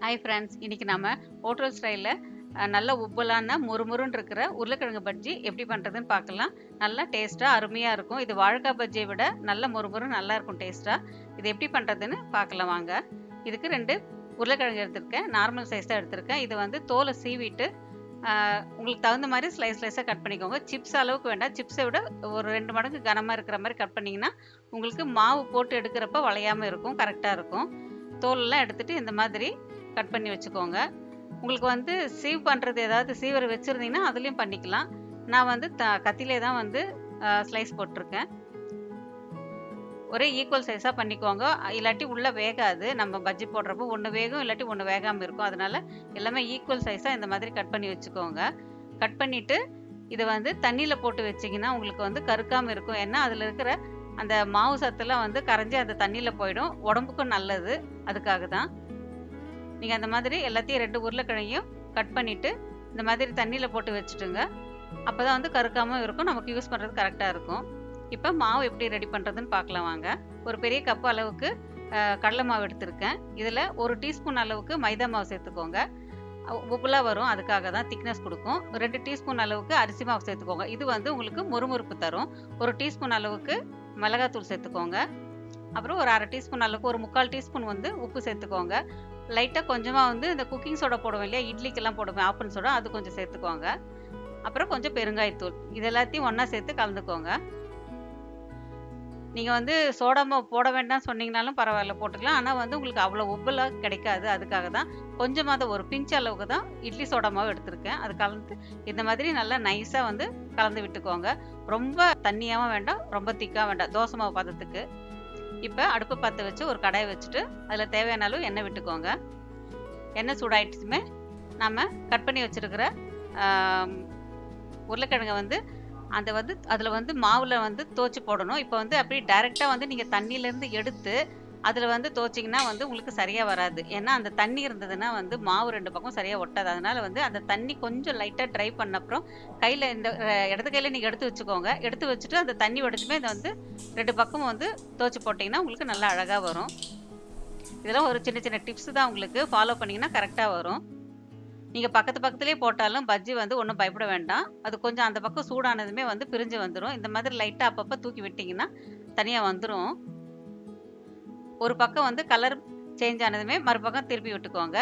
Hi friends, இன்னைக்கு நம்ம hotel ஸ்டைலில் நல்ல உப்பலான முறுமுறுன்னு இருக்கிற உருளைக்கிழங்கு பஜ்ஜி எப்படி பண்ணுறதுன்னு பார்க்கலாம். நல்லா டேஸ்ட்டாக அருமையாக இருக்கும். இது வாழைக்காய் பஜ்ஜியை விட நல்ல முறுமுறு நல்லா இருக்கும் டேஸ்ட்டாக. இது எப்படி பண்ணுறதுன்னு பார்க்கலாம் வாங்க. இதுக்கு 2 உருளைக்கிழங்கு எடுத்திருக்கேன். நார்மல் சைஸ் தான் எடுத்திருக்கேன். இது வந்து தோலை சீவிட்டு உங்களுக்கு தகுந்த மாதிரி ஸ்லைஸாக கட் பண்ணிக்கோங்க. சிப்ஸ் அளவுக்கு வேண்டாம். சிப்ஸை விட ஒரு 2 மடங்கு கனமாக இருக்கிற மாதிரி கட் பண்ணிங்கன்னா உங்களுக்கு மாவு போட்டு எடுக்கிறப்ப வளையாமல் இருக்கும், கரெக்டாக இருக்கும். தோலெல்லாம் எடுத்துகிட்டு இந்த மாதிரி கட் பண்ணி வச்சுக்கோங்க. உங்களுக்கு வந்து சீவ் பண்ணுறது ஏதாவது சீவரை வச்சுருந்தீங்கன்னா அதுலேயும் பண்ணிக்கலாம். நான் வந்து கத்திலே தான் வந்து ஸ்லைஸ் போட்டிருக்கேன். ஒரே ஈக்குவல் சைஸாக பண்ணிக்கோங்க. இல்லாட்டி உள்ளே வேகாது. நம்ம பஜ்ஜி போடுறப்போ ஒன்று வேகும், இல்லாட்டி ஒன்று வேகாமல் இருக்கும். அதனால் எல்லாமே ஈக்குவல் சைஸாக இந்த மாதிரி கட் பண்ணி வச்சுக்கோங்க. கட் பண்ணிவிட்டு இதை வந்து தண்ணியில் போட்டு வச்சிங்கன்னா உங்களுக்கு வந்து கருக்காமல் இருக்கும். ஏன்னா அதில் இருக்கிற அந்த மாவு சத்துலாம் வந்து கரைஞ்சி அந்த தண்ணியில் போயிடும். உடம்புக்கும் நல்லது. அதுக்காக தான் நீங்கள் அந்த மாதிரி எல்லாத்தையும் 2 உருளைக்கிழங்கையும் கட் பண்ணிவிட்டு இந்த மாதிரி தண்ணியில் போட்டு வச்சுட்டுங்க. அப்போ தான் வந்து கருக்காமல் இருக்கும். நமக்கு யூஸ் பண்ணுறது கரெக்டாக இருக்கும். இப்போ மாவு எப்படி ரெடி பண்ணுறதுன்னு பார்க்கலாம் வாங்க. ஒரு பெரிய கப்பு அளவுக்கு கடலை மாவு எடுத்திருக்கேன். இதில் 1 டீஸ்பூன் அளவுக்கு மைதா மாவு சேர்த்துக்கோங்க. உப்புலாம் வரும், அதுக்காக தான் திக்னஸ் கொடுக்கும். 2 டீஸ்பூன் அளவுக்கு அரிசி மாவு சேர்த்துக்கோங்க. இது வந்து உங்களுக்கு முறுமுறுப்பு தரும். 1 டீஸ்பூன் அளவுக்கு மிளகாத்தூள் சேர்த்துக்கோங்க. அப்புறம் ஒரு 1/2 டீஸ்பூன் அளவுக்கு, ஒரு 3/4 டீஸ்பூன் வந்து உப்பு சேர்த்துக்கோங்க. லைட்டாக கொஞ்சமாக வந்து இந்த குக்கிங் சோடா போடுவோம் இல்லையா, இட்லிக்கெல்லாம் போடுவேன் ஆப்பன் சோடா, அது கொஞ்சம் சேர்த்துக்கோங்க. அப்புறம் கொஞ்சம் பெருங்காயத்தூள். இது எல்லாத்தையும் ஒன்றா சேர்த்து கலந்துக்கோங்க. நீங்கள் வந்து சோடா மாவு போட வேண்டாம் சொன்னீங்கனாலும் பரவாயில்ல, போட்டுக்கலாம். ஆனால் வந்து உங்களுக்கு அவ்வளோ உப்புலாம் கிடைக்காது. அதுக்காக தான் கொஞ்சமாக தான், ஒரு பிஞ்ச் அளவுக்கு தான் இட்லி சோடா மாவு எடுத்திருக்கேன். அது கலந்து இந்த மாதிரி நல்லா நைஸாக வந்து கலந்து விட்டுக்கோங்க. ரொம்ப தண்ணியாகவும் வேண்டாம், ரொம்ப திக்காக வேண்டாம், தோசை மாவு பதத்துக்கு. இப்போ அடுப்பு பற்ற வச்சு ஒரு கடாயை வச்சுட்டு அதில் தேவையான அளவு எண்ணெய் விட்டுக்கோங்க. எண்ணெய் சூடாயிடுச்சுமே நம்ம கட் பண்ணி வச்சுருக்கிற உருளைக்கிழங்கை வந்து அதில் வந்து மாவில் வந்து தோய்ச்சி போடணும். இப்போ வந்து அப்படி டைரெக்டாக வந்து நீங்கள் தண்ணியிலேருந்து எடுத்து அதில் வந்து தோய்ச்சிங்கன்னா வந்து உங்களுக்கு சரியாக வராது. ஏன்னா அந்த தண்ணி இருந்ததுன்னா வந்து மாவு 2 பக்கம் சரியாக ஒட்டாது. அதனால் வந்து அந்த தண்ணி கொஞ்சம் லைட்டாக ட்ரை பண்ண அப்புறம் கையில் இந்த இடது கையில் நீங்கள் எடுத்து வச்சுக்கோங்க. எடுத்து வச்சுட்டு அந்த தண்ணி வடிச்சுமே இதை வந்து 2 பக்கமும் வந்து தோய்ச்சி போட்டிங்கன்னா உங்களுக்கு நல்லா அழகாக வரும். இதெல்லாம் ஒரு சின்ன சின்ன டிப்ஸ் தான், உங்களுக்கு ஃபாலோ பண்ணிங்கன்னா கரெக்டாக வரும். நீங்கள் பக்கத்துலேயே போட்டாலும் பஜ்ஜி வந்து ஒன்றும் பயப்பட வேண்டாம். அது கொஞ்சம் அந்த பக்கம் சூடானதுமே வந்து பிரிஞ்சு வந்துடும். இந்த மாதிரி லைட்டாக அப்பப்போ தூக்கி விட்டிங்கன்னா தனியாக வந்துடும். ஒரு பக்கம் வந்து கலர் சேஞ்ச் ஆனதுமே மறுபக்கம் திருப்பி விட்டுக்கோங்க.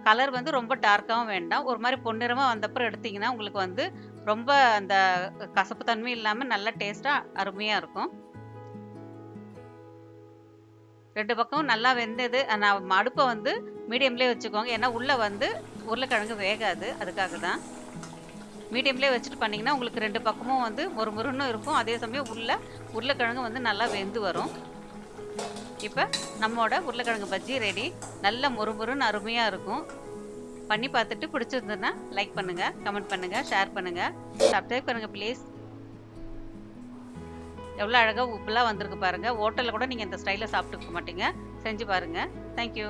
கலர் வந்து ரொம்ப டார்க்காகவும் வேண்டாம். ஒரு மாதிரி பொன்னிறமாக வந்தப்புறம் எடுத்திங்கன்னா உங்களுக்கு வந்து ரொம்ப அந்த கசப்பு தன்மை இல்லாமல் நல்ல டேஸ்ட்டாக அருமையாக இருக்கும். 2 பக்கம் நல்லா வெந்தது. நான் அடுப்பை வந்து மீடியம்லேயே வச்சுக்கோங்க. ஏன்னா உள்ளே வந்து உருளைக்கிழங்கு வேகாது. அதுக்காக தான் மீடியம்லேயே வச்சுட்டு பண்ணிங்கன்னா உங்களுக்கு 2 பக்கமும் வந்து முறுமுறுன்னு இருக்கும். அதே சமயம் உருளைக்கிழங்கு வந்து நல்லா வெந்து வரும். இப்போ நம்மளோட உருளைக்கிழங்கு பஜ்ஜி ரெடி. நல்ல முறுமுறுன்னு அருமையாக இருக்கும். பண்ணி பார்த்துட்டு பிடிச்சிருந்ததுன்னா லைக் பண்ணுங்கள், கமெண்ட் பண்ணுங்கள், ஷேர் பண்ணுங்கள், சப்ஸ்கிரைப் பண்ணுங்கள் ப்ளீஸ். எவ்வளோ அழகாக உப்புலாம் வந்திருக்கு பாருங்கள். ஹோட்டலில் கூட நீங்கள் இந்த ஸ்டைலில் சாப்பிட்டுக்க மாட்டீங்க. செஞ்சு பாருங்கள். தேங்க்யூ.